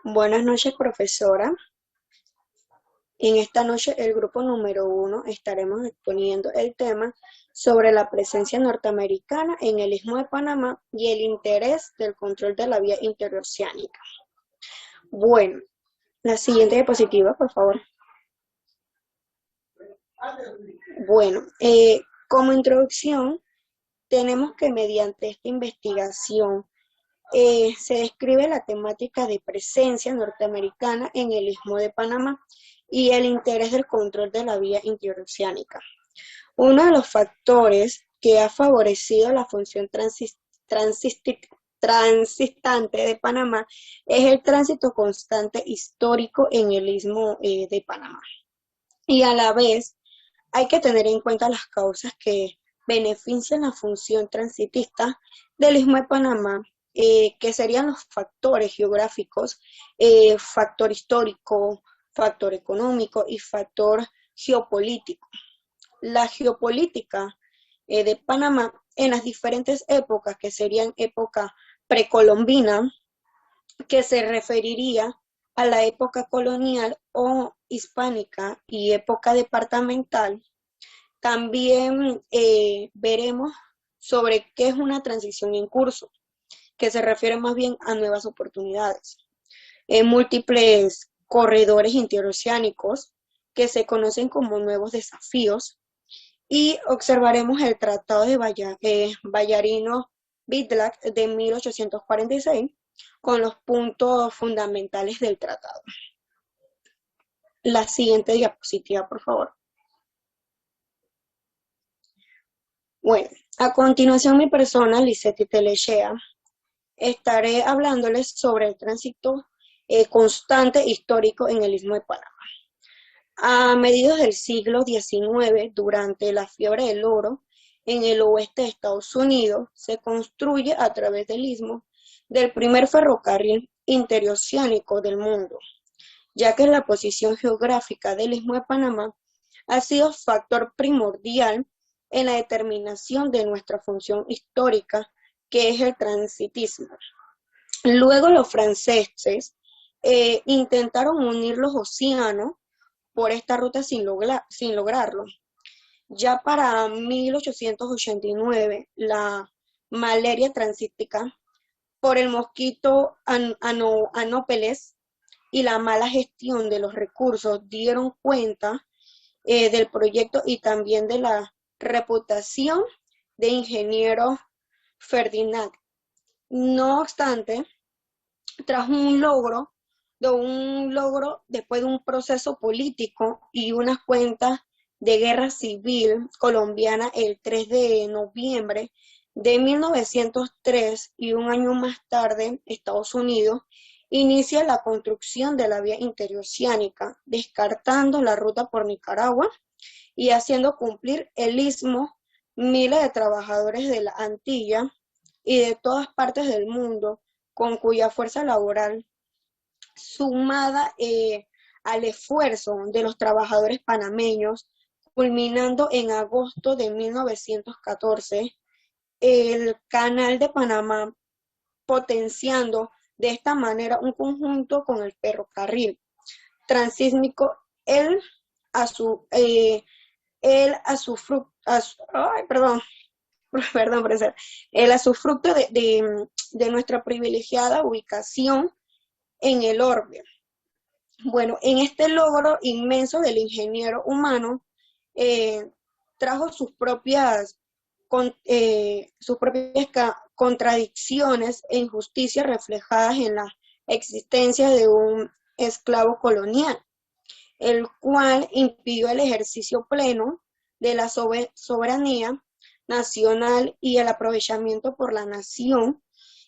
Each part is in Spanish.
Buenas noches, profesora. En esta noche, el grupo número 1 estaremos exponiendo el tema sobre la presencia norteamericana en el Istmo de Panamá y el interés del control de la vía interoceánica. Bueno, la siguiente diapositiva, por favor. Bueno, como introducción, tenemos que mediante esta investigación se describe la temática de presencia norteamericana en el Istmo de Panamá y el interés del control de la vía interoceánica. Uno de los factores que ha favorecido la función transistente de Panamá es el tránsito constante histórico en el Istmo de Panamá. Y a la vez hay que tener en cuenta las causas que benefician la función transitista del Istmo de Panamá, que serían los factores geográficos, factor histórico, factor económico y factor geopolítico. La geopolítica de Panamá en las diferentes épocas, que serían época precolombina, que se referiría a la época colonial o hispánica y época departamental. También veremos sobre qué es una transición en curso, que se refiere más bien a nuevas oportunidades. Múltiples corredores interoceánicos que se conocen como nuevos desafíos, y observaremos el Tratado de Ballarino-Bidlack de 1846 con los puntos fundamentales del tratado. La siguiente diapositiva, por favor. Bueno, a continuación mi persona, Lisette Telechea, estaré hablándoles sobre el tránsito constante histórico en el Istmo de Panamá. A mediados del siglo XIX, durante la fiebre del oro, en el oeste de Estados Unidos, se construye a través del istmo del primer ferrocarril interoceánico del mundo, ya que la posición geográfica del Istmo de Panamá ha sido factor primordial en la determinación de nuestra función histórica, que es el transitismo. Luego los franceses intentaron unir los océanos por esta ruta sin lograrlo. Ya para 1889, la malaria transítica por el mosquito Anópeles y la mala gestión de los recursos dieron cuenta del proyecto y también de la reputación de ingeniero Ferdinand. No obstante, tras un logro después de un proceso político y unas cuentas de guerra civil colombiana el 3 de noviembre de 1903 y un año más tarde, Estados Unidos inicia la construcción de la vía interoceánica, descartando la ruta por Nicaragua y haciendo cumplir el istmo miles de trabajadores de la Antilla y de todas partes del mundo, con cuya fuerza laboral sumada al esfuerzo de los trabajadores panameños, culminando en agosto de 1914 el Canal de Panamá, potenciando de esta manera un conjunto con el ferrocarril transísmico, a su, eh, a su fruto, ay, perdón, perdón por eso, a su fruto de nuestra privilegiada ubicación en el orbe. Bueno, en este logro inmenso del ingeniero humano, eh, trajo sus propias contradicciones e injusticias reflejadas en la existencia de un esclavo colonial, el cual impidió el ejercicio pleno de la soberanía nacional y el aprovechamiento por la nación,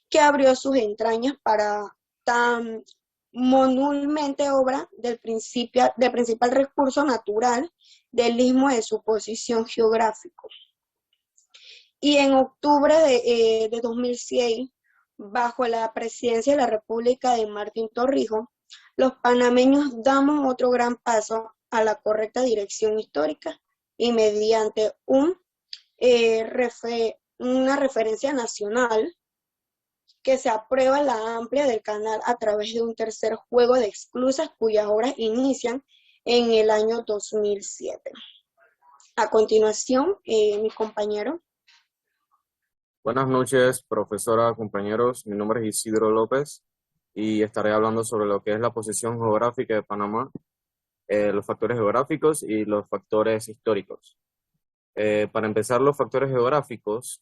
que abrió sus entrañas para tan monumental obra del principal recurso natural del istmo de su posición geográfica. Y en octubre de 2006, bajo la presidencia de la República de Martín Torrijos, los panameños damos otro gran paso a la correcta dirección histórica y mediante una referencia nacional que se aprueba la amplia del canal a través de un tercer juego de esclusas cuyas obras inician en el año 2007. A continuación, mi compañero. Buenas noches, profesora, compañeros. Mi nombre es Isidro López y estaré hablando sobre lo que es la posición geográfica de Panamá, los factores geográficos y los factores históricos. Para empezar, los factores geográficos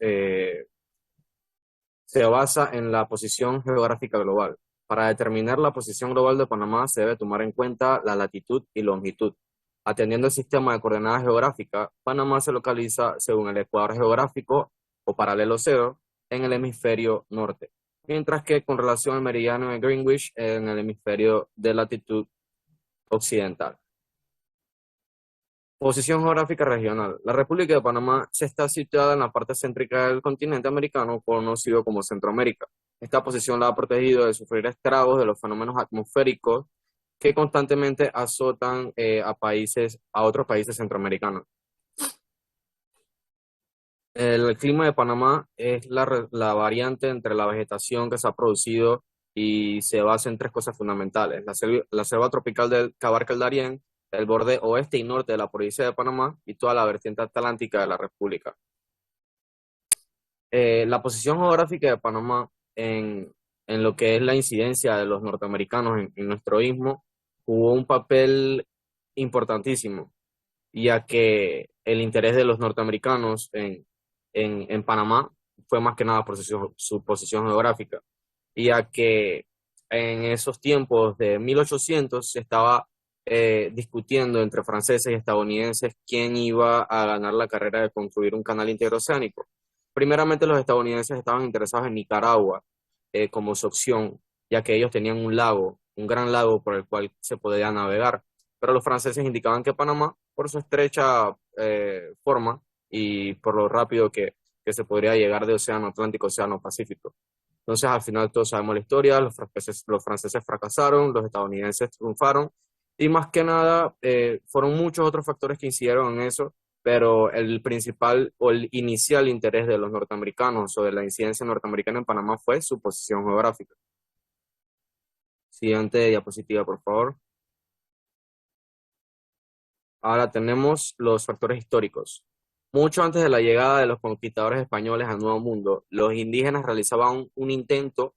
se basa en la posición geográfica global. Para determinar la posición global de Panamá se debe tomar en cuenta la latitud y longitud. Atendiendo el sistema de coordenadas geográficas, Panamá se localiza según el ecuador geográfico o paralelo cero en el hemisferio norte, mientras que con relación al meridiano de Greenwich en el hemisferio de latitud occidental. Posición geográfica regional. La República de Panamá se está situada en la parte céntrica del continente americano, conocido como Centroamérica. Esta posición la ha protegido de sufrir estragos de los fenómenos atmosféricos que constantemente azotan a otros países centroamericanos. El clima de Panamá es la variante entre la vegetación que se ha producido y se basa en tres cosas fundamentales: la selva tropical que abarca el Darién, el borde oeste y norte de la provincia de Panamá y toda la vertiente atlántica de la República. La posición geográfica de Panamá en lo que es la incidencia de los norteamericanos en nuestro istmo jugó un papel importantísimo, ya que el interés de los norteamericanos en Panamá fue más que nada por su posición geográfica, ya que en esos tiempos de 1800 se estaba discutiendo entre franceses y estadounidenses quién iba a ganar la carrera de construir un canal interoceánico. Primeramente los estadounidenses estaban interesados en Nicaragua como su opción, ya que ellos tenían un gran lago por el cual se podía navegar, pero los franceses indicaban que Panamá, por su estrecha forma y por lo rápido que se podría llegar de Océano Atlántico a Océano Pacífico. Entonces, al final todos sabemos la historia, los franceses fracasaron, los estadounidenses triunfaron, y más que nada fueron muchos otros factores que incidieron en eso, pero el principal o el inicial interés de los norteamericanos o de la incidencia norteamericana en Panamá fue su posición geográfica. Siguiente diapositiva, por favor. Ahora tenemos los factores históricos. Mucho antes de la llegada de los conquistadores españoles al Nuevo Mundo, los indígenas realizaban un intento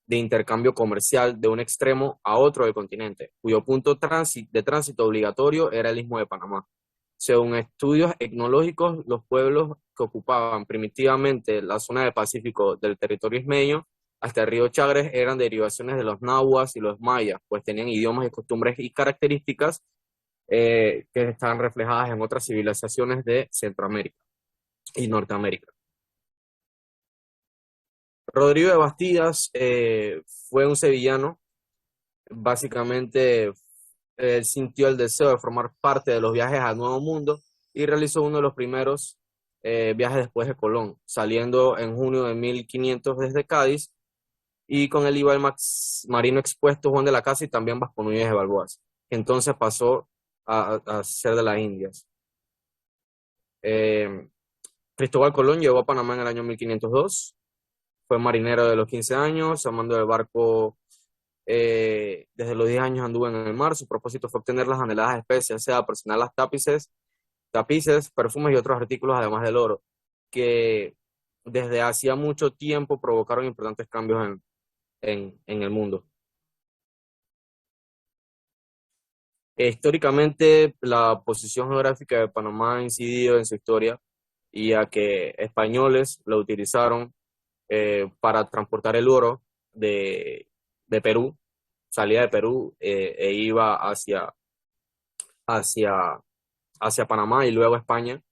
de intercambio comercial de un extremo a otro del continente, cuyo punto de tránsito obligatorio era el Istmo de Panamá. Según estudios etnológicos, los pueblos que ocupaban primitivamente la zona del Pacífico del territorio ismeño hasta el río Chagres eran derivaciones de los nahuas y los mayas, pues tenían idiomas y costumbres y características que están reflejadas en otras civilizaciones de Centroamérica y Norteamérica. Rodrigo de Bastidas fue un sevillano. Básicamente él sintió el deseo de formar parte de los viajes al Nuevo Mundo y realizó uno de los primeros viajes después de Colón, saliendo en junio de 1500 desde Cádiz, y con él iba el marino expuesto Juan de la Casa y también Vasco Núñez de Balboas, que entonces pasó a ser de las Indias. Cristóbal Colón llegó a Panamá en el año 1502, fue marinero de los 15 años, a mando del barco. Desde los 10 años anduvo en el mar. Su propósito fue obtener las anheladas especias, o sea, personar las tapices, perfumes y otros artículos, además del oro, que desde hacía mucho tiempo provocaron importantes cambios en el mundo. Históricamente, la posición geográfica de Panamá ha incidido en su historia, y a que españoles lo utilizaron para transportar el oro de Perú, salía de Perú e iba hacia, hacia Panamá y luego España.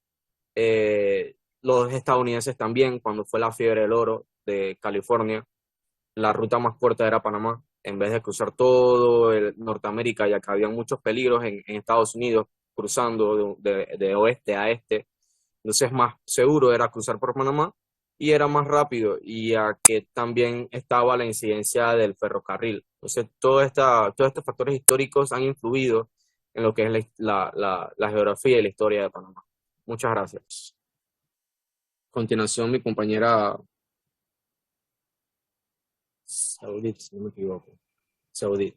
Los estadounidenses también, cuando fue la fiebre del oro de California, la ruta más corta era Panamá, en vez de cruzar todo el Norteamérica, ya que había muchos peligros en Estados Unidos, cruzando de oeste a este. Entonces más seguro era cruzar por Panamá y era más rápido, y a que también estaba la incidencia del ferrocarril. Entonces todos estos factores históricos han influido en lo que es la geografía y la historia de Panamá. Muchas gracias. A continuación, mi compañera Saudit, si no me equivoco. Saudit.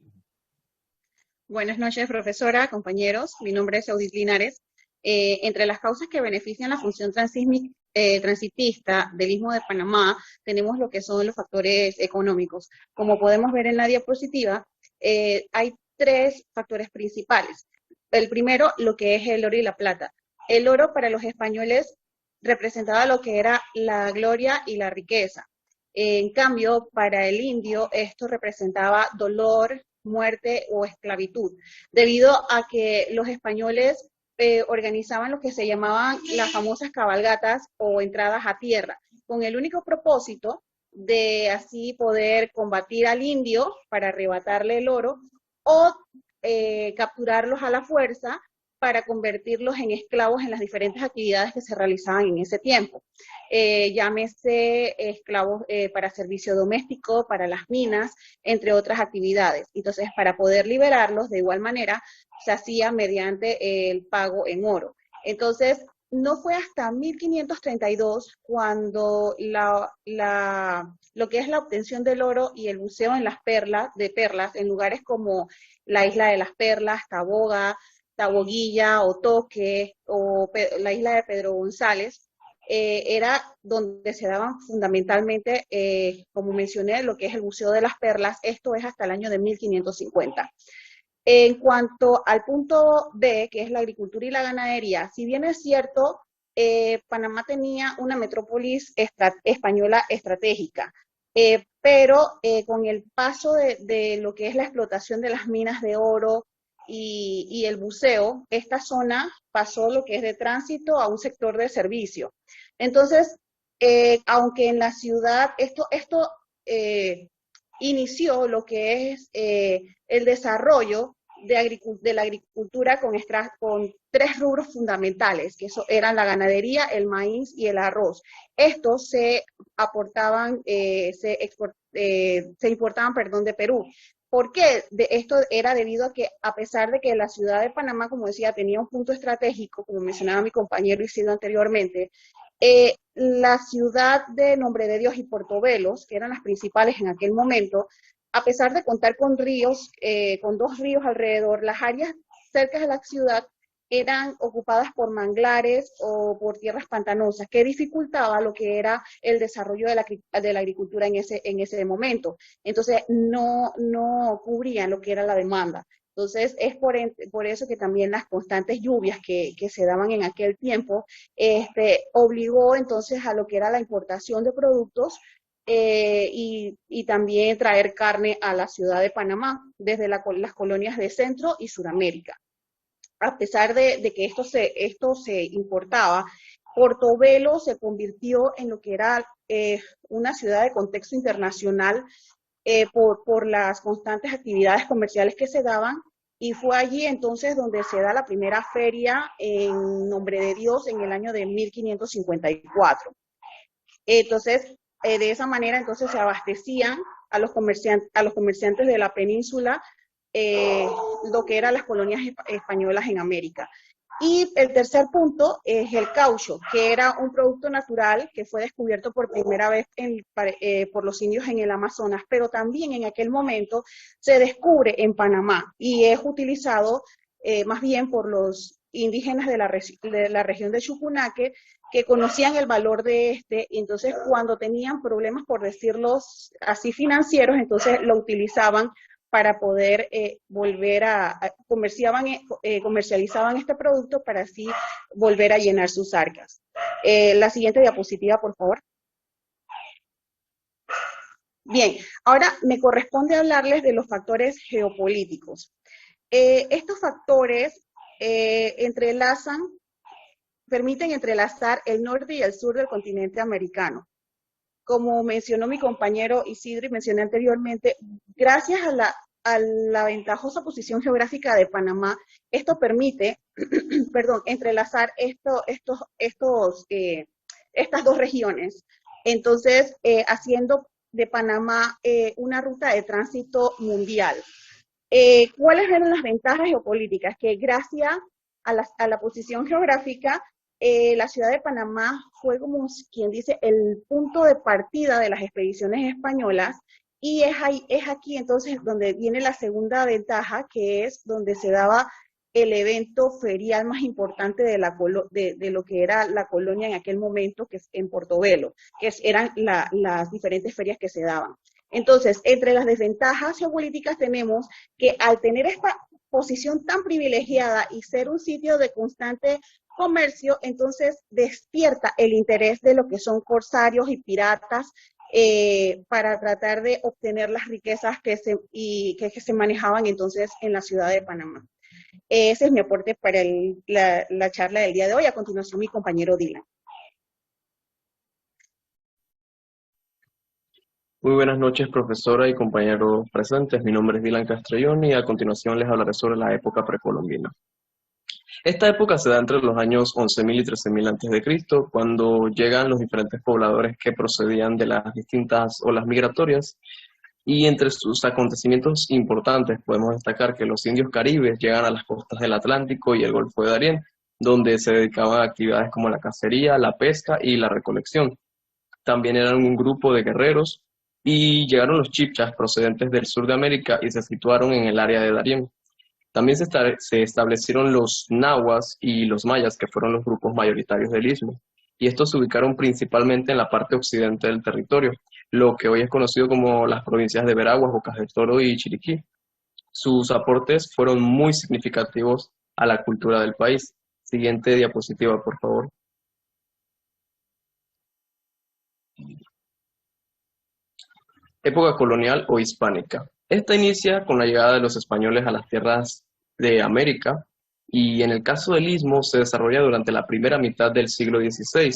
Buenas noches, profesora, compañeros. Mi nombre es Audit Linares. Entre las causas que benefician la función transitista del Istmo de Panamá, tenemos lo que son los factores económicos. Como podemos ver en la diapositiva, hay tres factores principales. El primero, lo que es el oro y la plata. El oro para los españoles representaba lo que era la gloria y la riqueza. En cambio, para el indio, esto representaba dolor, muerte o esclavitud, debido a que los españoles organizaban lo que se llamaban las famosas cabalgatas o entradas a tierra, con el único propósito de así poder combatir al indio para arrebatarle el oro o capturarlos a la fuerza para convertirlos en esclavos en las diferentes actividades que se realizaban en ese tiempo. Llámese esclavos para servicio doméstico, para las minas, entre otras actividades. Entonces, para poder liberarlos, de igual manera, se hacía mediante el pago en oro. Entonces, no fue hasta 1532 cuando lo que es la obtención del oro y el buceo en las perlas, en lugares como la Isla de las Perlas, Taboga, Taboguilla, Otoque o la isla de Pedro González, era donde se daban fundamentalmente, como mencioné, lo que es el buceo de las perlas. Esto es hasta el año de 1550. En cuanto al punto B, que es la agricultura y la ganadería, si bien es cierto, Panamá tenía una metrópolis española estratégica, pero con el paso de lo que es la explotación de las minas de oro y el buceo, esta zona pasó lo que es de tránsito a un sector de servicio. Entonces, aunque en la ciudad esto inició lo que es el desarrollo de la agricultura con tres rubros fundamentales, que eso eran la ganadería, el maíz y el arroz. Estos se aportaban, se importaban, de Perú. ¿Por qué? Esto era debido a que, a pesar de que la ciudad de Panamá, como decía, tenía un punto estratégico, como mencionaba mi compañero Isidro anteriormente, la ciudad de Nombre de Dios y Portobelos, que eran las principales en aquel momento, a pesar de contar con ríos, con dos ríos alrededor, las áreas cerca de la ciudad eran ocupadas por manglares o por tierras pantanosas, que dificultaba lo que era el desarrollo de la agricultura en ese momento. Entonces, no cubrían lo que era la demanda. Entonces, es por eso que también las constantes lluvias que se daban en aquel tiempo obligó entonces a lo que era la importación de productos y también traer carne a la ciudad de Panamá desde las colonias de Centro y Suramérica. A pesar de que esto se importaba, Portobelo se convirtió en lo que era una ciudad de contexto internacional por las constantes actividades comerciales que se daban, y fue allí entonces donde se da la primera feria en Nombre de Dios en el año de 1554. Entonces, de esa manera entonces se abastecían a los comerciantes de la península lo que eran las colonias españolas en América. Y el tercer punto es el caucho, que era un producto natural que fue descubierto por primera vez por los indios en el Amazonas, pero también en aquel momento se descubre en Panamá y es utilizado más bien por los indígenas de la región de Chucunaque, que conocían el valor de y entonces cuando tenían problemas, por decirlos así, financieros, entonces lo utilizaban para poder comercializaban este producto para así volver a llenar sus arcas. La siguiente diapositiva, por favor. Bien, ahora me corresponde hablarles de los factores geopolíticos. Estos factores permiten entrelazar el norte y el sur del continente americano. Como mencionó mi compañero Isidro y mencioné anteriormente, gracias a la ventajosa posición geográfica de Panamá, esto permite, entrelazar estas dos regiones. Entonces, haciendo de Panamá una ruta de tránsito mundial. ¿Cuáles eran las ventajas geopolíticas? Que gracias a la posición geográfica, la ciudad de Panamá fue como quien dice el punto de partida de las expediciones españolas, Y es aquí entonces donde viene la segunda ventaja, que es donde se daba el evento ferial más importante de lo que era la colonia en aquel momento, que es en Portobelo, eran las diferentes ferias que se daban. Entonces, entre las desventajas geopolíticas tenemos que al tener esta posición tan privilegiada y ser un sitio de constante comercio, entonces despierta el interés de lo que son corsarios y piratas para tratar de obtener las riquezas que se manejaban entonces en la ciudad de Panamá. Ese es mi aporte para la charla del día de hoy. A continuación, mi compañero Dylan. Muy buenas noches, profesora y compañeros presentes. Mi nombre es Dylan Castrellón y a continuación les hablaré sobre la época precolombina. Esta época se da entre los años 11.000 y 13.000 a.C., cuando llegan los diferentes pobladores que procedían de las distintas olas migratorias. Y entre sus acontecimientos importantes podemos destacar que los indios caribes llegan a las costas del Atlántico y el Golfo de Darién, donde se dedicaban a actividades como la cacería, la pesca y la recolección. También eran un grupo de guerreros y llegaron los chibchas procedentes del sur de América y se situaron en el área de Darién. También se establecieron los nahuas y los mayas, que fueron los grupos mayoritarios del istmo, y estos se ubicaron principalmente en la parte occidente del territorio, lo que hoy es conocido como las provincias de Veraguas, Bocas del Toro y Chiriquí. Sus aportes fueron muy significativos a la cultura del país. Siguiente diapositiva, por favor. Época colonial o hispánica. Esta inicia con la llegada de los españoles a las tierras de América y en el caso del Istmo se desarrolla durante la primera mitad del siglo XVI.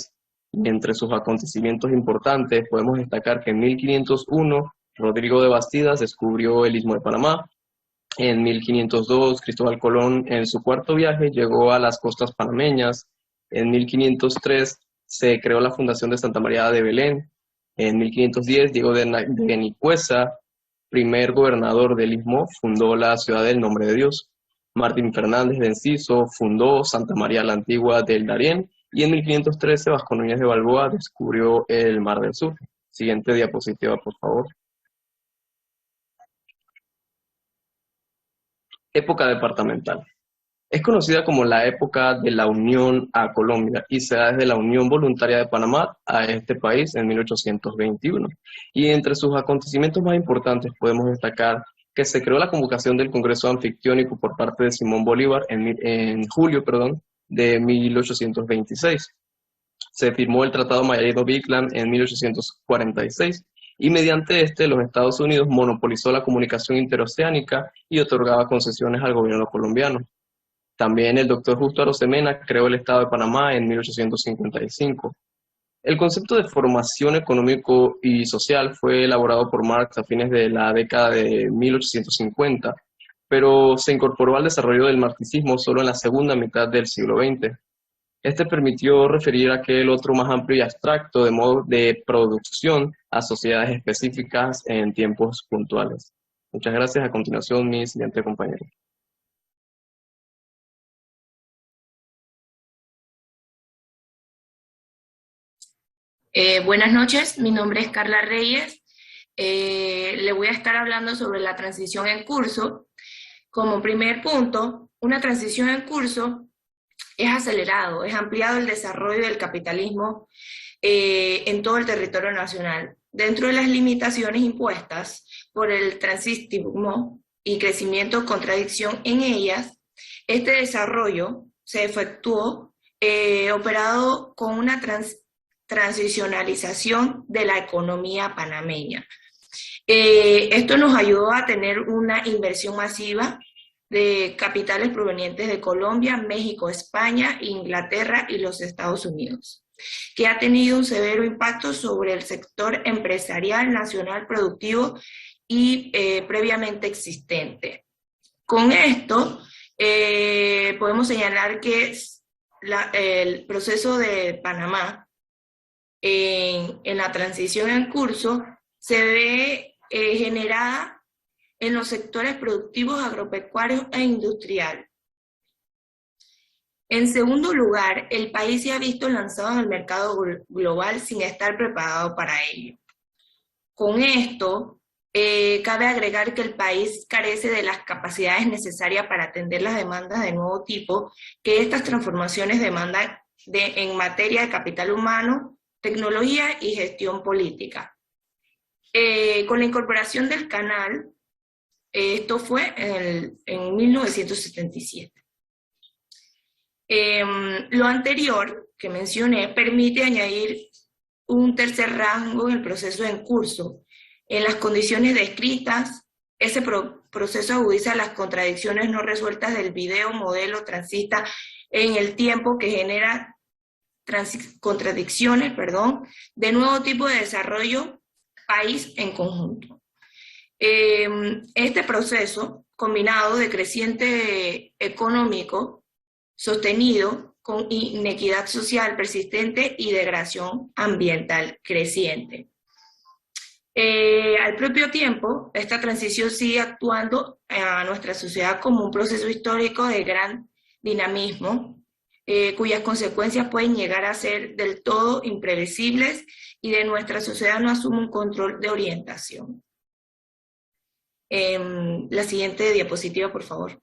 Y entre sus acontecimientos importantes podemos destacar que en 1501 Rodrigo de Bastidas descubrió el Istmo de Panamá. En 1502 Cristóbal Colón en su cuarto viaje llegó a las costas panameñas. En 1503 se creó la fundación de Santa María de Belén. En 1510 Diego de Nicuesa, primer gobernador del Istmo, fundó la ciudad del Nombre de Dios. Martín Fernández de Enciso fundó Santa María la Antigua del Darién y en 1513 Vasco Núñez de Balboa descubrió el Mar del Sur. Siguiente diapositiva, por favor. Época departamental. Es conocida como la época de la Unión a Colombia y se da desde la Unión Voluntaria de Panamá a este país en 1821. Y entre sus acontecimientos más importantes podemos destacar que se creó la convocación del Congreso Anfictiónico por parte de Simón Bolívar en julio de 1826. Se firmó el Tratado Mayarino-Biclan en 1846 y mediante este los Estados Unidos monopolizó la comunicación interoceánica y otorgaba concesiones al gobierno colombiano. También el doctor Justo Arosemena creó el Estado de Panamá en 1855. El concepto de formación económico y social fue elaborado por Marx a fines de la década de 1850, pero se incorporó al desarrollo del marxismo solo en la segunda mitad del siglo XX. Este permitió referir aquel otro más amplio y abstracto de modo de producción a sociedades específicas en tiempos puntuales. Muchas gracias. A continuación, mi siguiente compañero. Buenas noches, mi nombre es Carla Reyes. Le voy a estar hablando sobre la transición en curso. Como primer punto, una transición en curso es acelerado, es ampliado el desarrollo del capitalismo en todo el territorio nacional, dentro de las limitaciones impuestas por el transitismo y crecimiento contradicción en ellas. Este desarrollo se efectuó operado con una transicionalización de la economía panameña. Esto nos ayudó a tener una inversión masiva de capitales provenientes de Colombia, México, España, Inglaterra y los Estados Unidos, que ha tenido un severo impacto sobre el sector empresarial nacional productivo y previamente existente. Con esto podemos señalar que el proceso de Panamá en la transición en curso se ve generada en los sectores productivos agropecuarios e industrial. En segundo lugar, el país se ha visto lanzado en el mercado global sin estar preparado para ello. Con esto, Cabe agregar que el país carece de las capacidades necesarias para atender las demandas de nuevo tipo que estas transformaciones demandan en materia de capital humano, tecnología y gestión política. Con la incorporación del canal, esto fue en 1977. Lo anterior que mencioné permite añadir un tercer rango en el proceso en curso. En las condiciones descritas, ese proceso agudiza las contradicciones no resueltas del video modelo transista en el tiempo que genera contradicciones, de nuevo tipo de desarrollo país en conjunto. Este proceso, combinado de creciente económico sostenido con inequidad social persistente y degradación ambiental creciente. Al propio tiempo, esta transición sigue actuando a nuestra sociedad como un proceso histórico de gran dinamismo, cuyas consecuencias pueden llegar a ser del todo imprevisibles y de nuestra sociedad no asume un control de orientación. La siguiente diapositiva, por favor.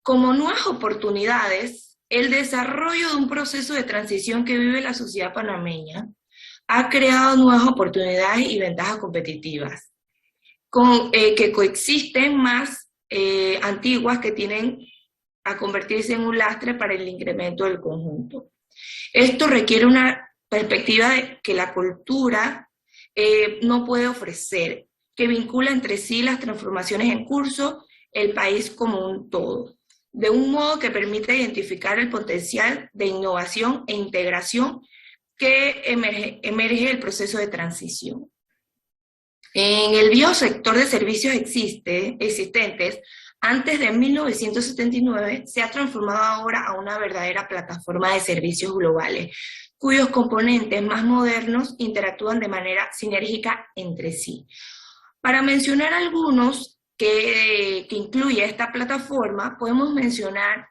Como nuevas oportunidades, el desarrollo de un proceso de transición que vive la sociedad panameña ha creado nuevas oportunidades y ventajas competitivas, que coexisten más antiguas que tienen a convertirse en un lastre para el incremento del conjunto. Esto requiere una perspectiva que la cultura no puede ofrecer, que vincula entre sí las transformaciones en curso, el país como un todo, de un modo que permite identificar el potencial de innovación e integración que emerge del proceso de transición. En el biosector de servicios existentes, antes de 1979, se ha transformado ahora a una verdadera plataforma de servicios globales, cuyos componentes más modernos interactúan de manera sinérgica entre sí. Para mencionar algunos que incluye esta plataforma, podemos mencionar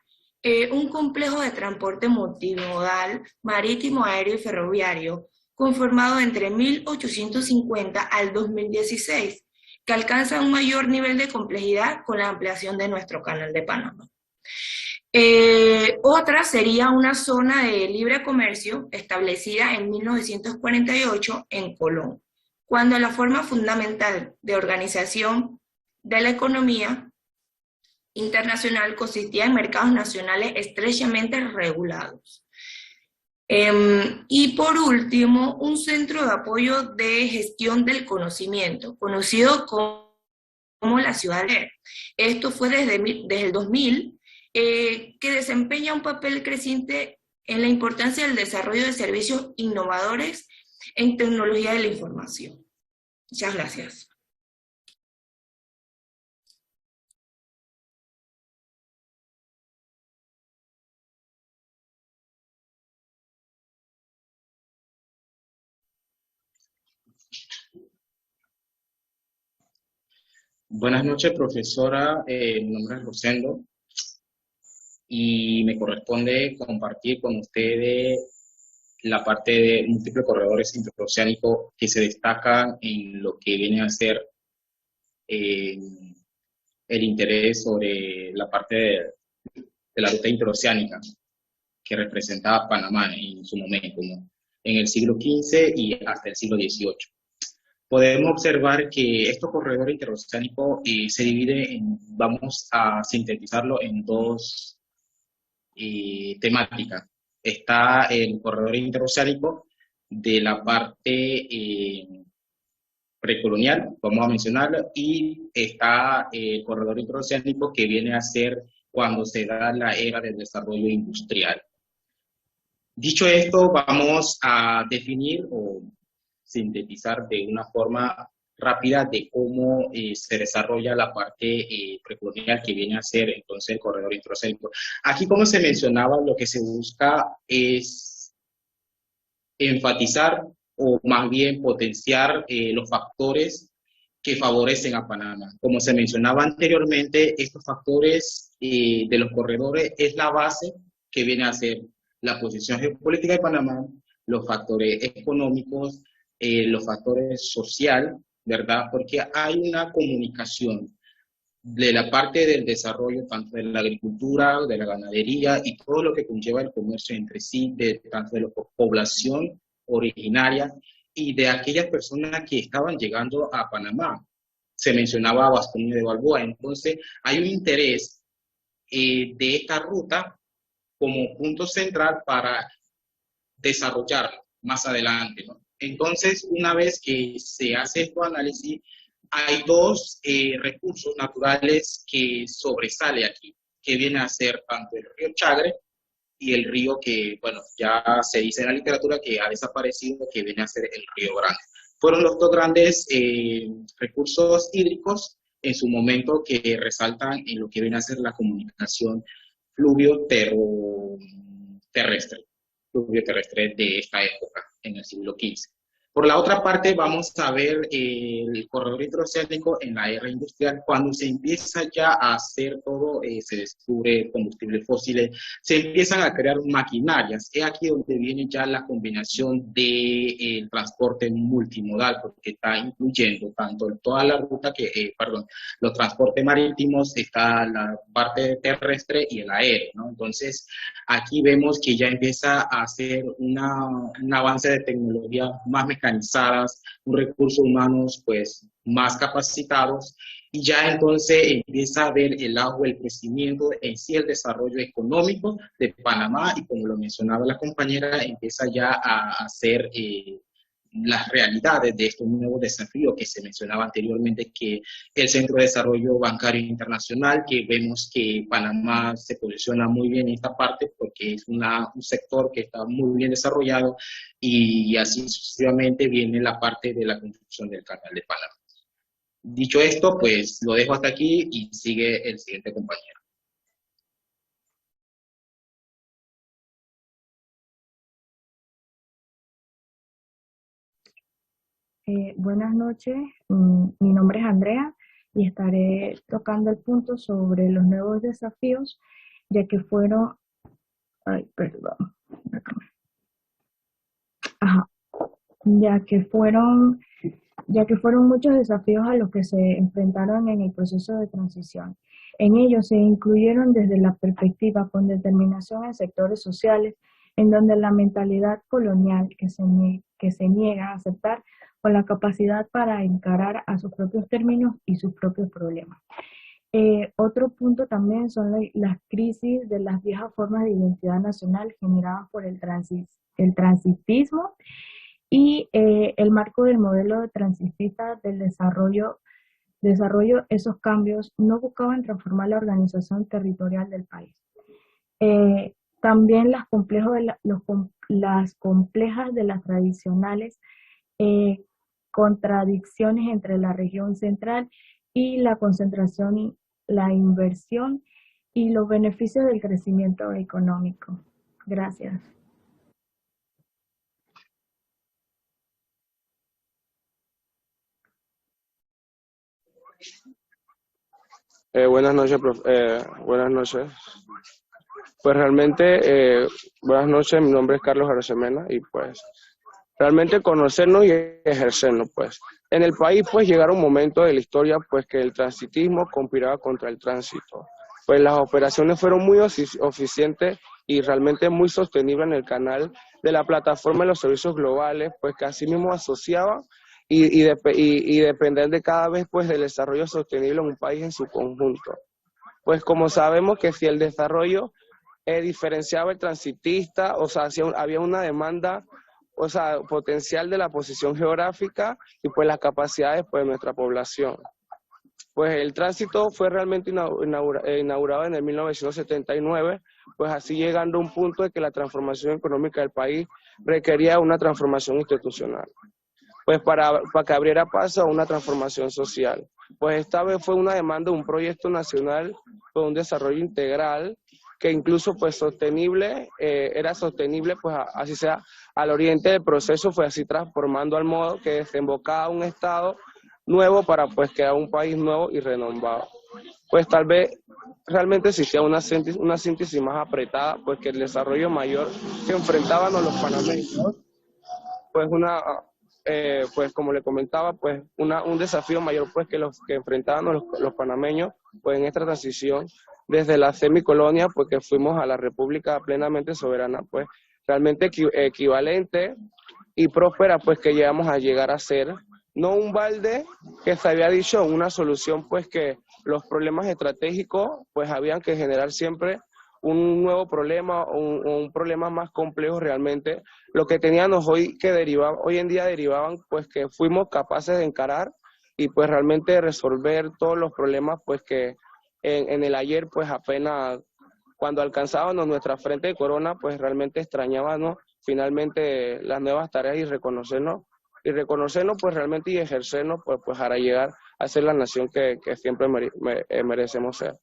un complejo de transporte multimodal, marítimo, aéreo y ferroviario, conformado entre 1850 al 2016, que alcanza un mayor nivel de complejidad con la ampliación de nuestro canal de Panamá. Otra sería una zona de libre comercio establecida en 1948 en Colón, cuando la forma fundamental de organización de la economía internacional consistía en mercados nacionales estrechamente regulados. Y por último, un centro de apoyo de gestión del conocimiento, conocido como la Ciudad de. Esto fue desde el 2000, que desempeña un papel creciente en la importancia del desarrollo de servicios innovadores en tecnología de la información. Muchas gracias. Buenas noches, profesora. Mi nombre es Rosendo y me corresponde compartir con ustedes la parte de múltiples corredores interoceánicos que se destacan en lo que viene a ser el interés sobre la parte de la ruta interoceánica que representaba Panamá en su momento, ¿no? En el siglo XV y hasta el siglo XVIII. Podemos observar que estos corredores interoceánicos se dividen vamos a sintetizarlo en dos temáticas. Está el corredor interoceánico de la parte precolonial, vamos a mencionarlo, y está el corredor interoceánico que viene a ser cuando se da la era del desarrollo industrial. Dicho esto, vamos a definir o sintetizar de una forma rápida de cómo se desarrolla la parte precolonial que viene a ser entonces el corredor interoceánico. Aquí, como se mencionaba, lo que se busca es enfatizar o más bien potenciar los factores que favorecen a Panamá. Como se mencionaba anteriormente, estos factores de los corredores es la base que viene a ser la posición geopolítica de Panamá, los factores económicos, los factores social, ¿verdad? Porque hay una comunicación de la parte del desarrollo, tanto de la agricultura, de la ganadería y todo lo que conlleva el comercio entre sí, tanto de la población originaria y de aquellas personas que estaban llegando a Panamá. Se mencionaba a Vasconio de Balboa, entonces hay un interés de esta ruta como punto central para desarrollarla más adelante, ¿no? Entonces, una vez que se hace este análisis, hay dos recursos naturales que sobresale aquí, que viene a ser tanto el río Chagre y el río que, bueno, ya se dice en la literatura que ha desaparecido, que viene a ser el río Grande. Fueron los dos grandes recursos hídricos en su momento que resaltan en lo que viene a ser la comunicación fluvio-terrestre de esta época, en el siglo XV. Por la otra parte, vamos a ver el corredor interoceánico en la era industrial, cuando se empieza ya a hacer todo, se descubre combustibles fósiles, se empiezan a crear maquinarias. Es aquí donde viene ya la combinación del transporte multimodal, porque está incluyendo tanto toda la ruta los transportes marítimos, está la parte terrestre y el aéreo, ¿no? Entonces, aquí vemos que ya empieza a hacer un avance de tecnología más mecanizadas, un recursos humanos pues más capacitados, y ya entonces empieza a ver el auge, el crecimiento, en sí el desarrollo económico de Panamá, y como lo mencionaba la compañera, empieza ya a hacer las realidades de estos nuevos desafíos que se mencionaba anteriormente, que el Centro de Desarrollo Bancario Internacional, que vemos que Panamá se posiciona muy bien en esta parte porque es un sector que está muy bien desarrollado, y así sucesivamente viene la parte de la construcción del Canal de Panamá. Dicho esto, pues lo dejo hasta aquí y sigue el siguiente compañero. Buenas noches, mi nombre es Andrea y estaré tocando el punto sobre los nuevos desafíos, ya que fueron, ya que fueron muchos desafíos a los que se enfrentaron en el proceso de transición. En ellos se incluyeron desde la perspectiva con determinación en sectores sociales, en donde la mentalidad colonial que se niega a aceptar, con la capacidad para encarar a sus propios términos y sus propios problemas. Otro punto también son las crisis de las viejas formas de identidad nacional generadas por el transitismo y el marco del modelo transitista del desarrollo. Esos cambios no buscaban transformar la organización territorial del país. También las complejas de las tradicionales contradicciones entre la región central y la concentración y la inversión y los beneficios del crecimiento económico. Gracias. Buenas noches, buenas noches. Pues realmente, buenas noches, mi nombre es Carlos Aracemena y pues realmente conocernos y ejercernos, pues. En el país, pues, llegaron momentos de la historia, pues, que el transitismo conspiraba contra el tránsito. Pues las operaciones fueron muy eficientes y realmente muy sostenibles en el canal de la plataforma de los servicios globales, pues, que así mismo asociaban y depender de cada vez, pues, del desarrollo sostenible en un país en su conjunto. Pues, como sabemos que si el desarrollo diferenciaba el transitista, o sea, había una demanda, o sea, potencial de la posición geográfica y pues las capacidades pues, de nuestra población. Pues el tránsito fue realmente inaugurado en el 1979, pues así llegando a un punto de que la transformación económica del país requería una transformación institucional, pues para que abriera paso a una transformación social. Pues esta vez fue una demanda de un proyecto nacional con un desarrollo integral que incluso pues sostenible, era sostenible pues así sea al oriente del proceso, fue así transformando al modo que desembocaba un estado nuevo para pues crear un país nuevo y renombrado. Pues tal vez realmente existía una síntesis más apretada, pues que el desarrollo mayor que enfrentaban los panameños, pues pues como le comentaba, pues un desafío mayor pues que los que enfrentaban los panameños pues en esta transición desde la semicolonia, pues que fuimos a la república plenamente soberana, pues realmente equivalente y próspera, pues que llegamos a llegar a ser, no un balde que se había dicho, una solución pues que los problemas estratégicos pues habían que generar siempre un nuevo problema o un problema más complejo realmente. Lo que teníamos hoy en día derivaban pues que fuimos capaces de encarar y pues realmente resolver todos los problemas pues que en el ayer pues apenas cuando alcanzábamos nuestra frente de corona pues realmente extrañábamos finalmente las nuevas tareas y reconocernos pues realmente y ejercernos pues para llegar a ser la nación que siempre merecemos ser.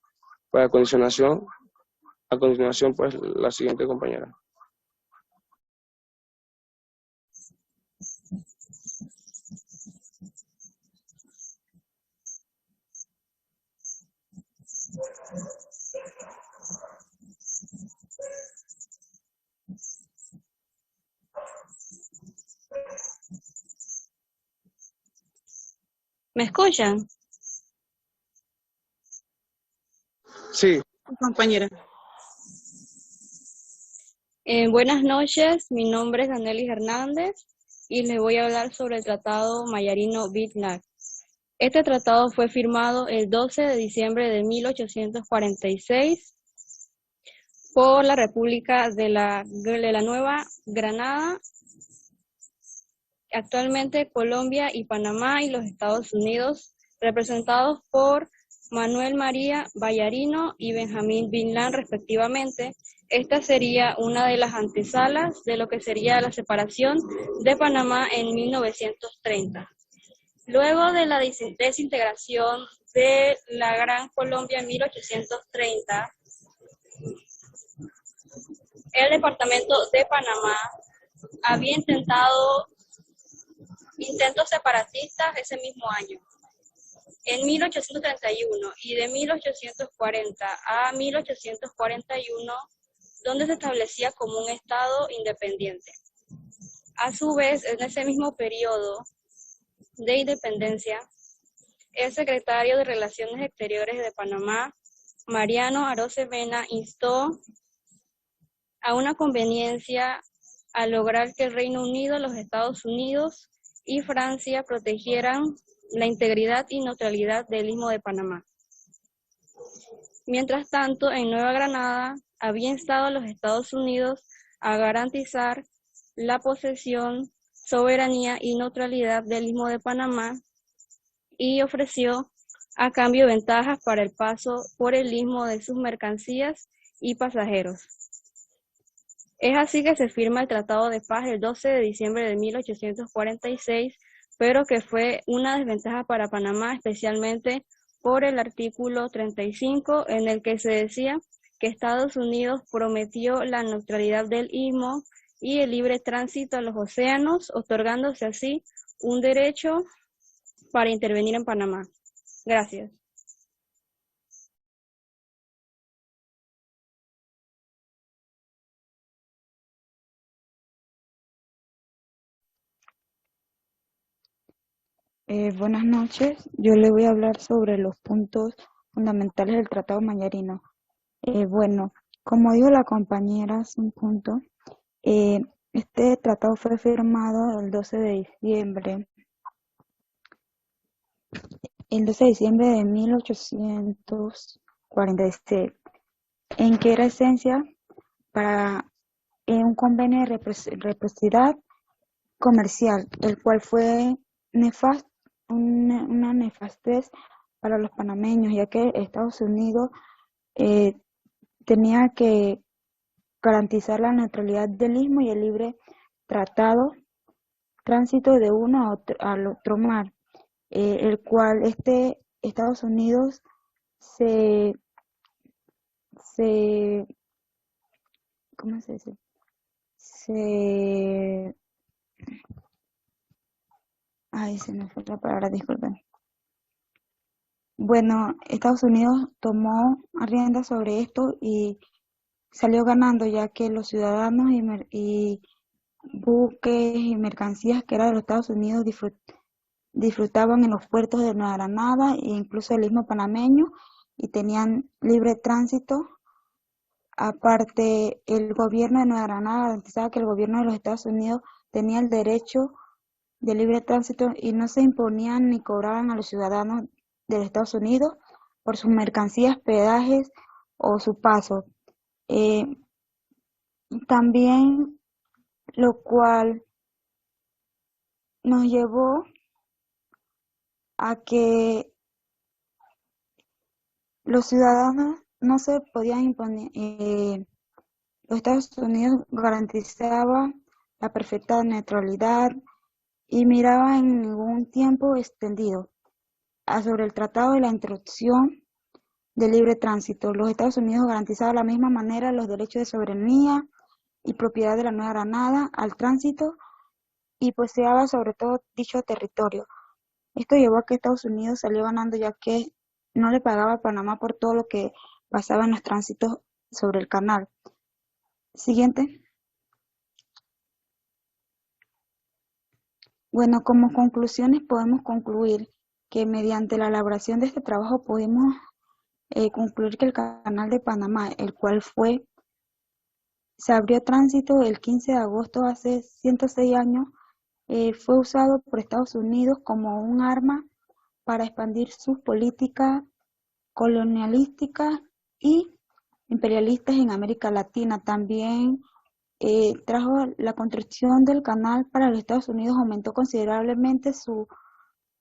Pues a continuación, pues, la siguiente compañera. ¿Me escuchan, Sí, compañera? Buenas noches, mi nombre es Danelis Hernández y les voy a hablar sobre el Tratado Mayarino-Bitnac. Este tratado fue firmado el 12 de diciembre de 1846 por la República de la Nueva Granada, actualmente Colombia y Panamá y los Estados Unidos, representados por Manuel María Bayarino y Benjamín Binland respectivamente. Esta sería una de las antesalas de lo que sería la separación de Panamá en 1930. Luego de la desintegración de la Gran Colombia en 1830, el departamento de Panamá había intentado intentos separatistas ese mismo año. En 1831 y de 1840 a 1841, donde se establecía como un estado independiente. A su vez, en ese mismo periodo de independencia, el secretario de Relaciones Exteriores de Panamá, Mariano Arosemena, instó a una conveniencia a lograr que el Reino Unido, los Estados Unidos y Francia protegieran la integridad y neutralidad del Istmo de Panamá. Mientras tanto, en Nueva Granada había instado a los Estados Unidos a garantizar la posesión, soberanía y neutralidad del Istmo de Panamá y ofreció a cambio ventajas para el paso por el istmo de sus mercancías y pasajeros. Es así que se firma el Tratado de Paz el 12 de diciembre de 1846, pero que fue una desventaja para Panamá, especialmente por el artículo 35, en el que se decía que Estados Unidos prometió la neutralidad del istmo y el libre tránsito a los océanos, otorgándose así un derecho para intervenir en Panamá. Gracias. Buenas noches, yo le voy a hablar sobre los puntos fundamentales del Tratado Mayarino. Bueno, como dijo la compañera hace un punto, este tratado fue firmado el 12 de diciembre de 1846, en que era esencia para un convenio de reciprocidad comercial, el cual fue una nefastez para los panameños, ya que Estados Unidos tenía que garantizar la neutralidad del istmo y el libre tránsito de uno al otro mar, el cual Estados Unidos ¿cómo se dice? Se me fue la palabra, disculpen. Bueno, Estados Unidos tomó rienda sobre esto y salió ganando, ya que los ciudadanos y buques y mercancías que eran de los Estados Unidos disfrutaban en los puertos de Nueva Granada e incluso el istmo panameño y tenían libre tránsito. Aparte, el gobierno de Nueva Granada garantizaba que el gobierno de los Estados Unidos tenía el derecho de libre tránsito y no se imponían ni cobraban a los ciudadanos de los Estados Unidos por sus mercancías, peajes o su paso. También lo cual nos llevó a que los ciudadanos no se podían imponer. Los Estados Unidos garantizaba la perfecta neutralidad y miraba en ningún tiempo extendido sobre el tratado de la introducción de libre tránsito. Los Estados Unidos garantizaban de la misma manera los derechos de soberanía y propiedad de la Nueva Granada al tránsito y poseaba sobre todo dicho territorio. Esto llevó a que Estados Unidos salió ganando, ya que no le pagaba a Panamá por todo lo que pasaba en los tránsitos sobre el canal. Siguiente. Bueno, como conclusiones podemos concluir que mediante la elaboración de este trabajo pudimos concluir que el canal de Panamá, el cual se abrió tránsito el 15 de agosto hace 106 años, fue usado por Estados Unidos como un arma para expandir sus políticas colonialísticas y imperialistas en América Latina. También trajo la construcción del canal para los Estados Unidos, aumentó considerablemente su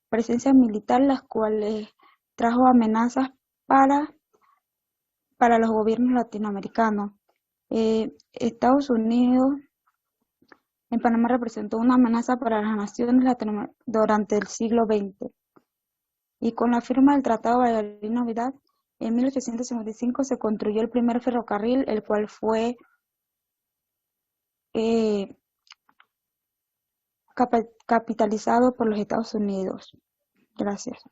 presencia militar, las cuales trajo amenazas para los gobiernos latinoamericanos. Estados Unidos en Panamá representó una amenaza para las naciones latinoamericanas durante el siglo XX. Y con la firma del Tratado Valladolid-Navidad, en 1855 se construyó el primer ferrocarril, el cual fue capitalizado por los Estados Unidos. Gracias.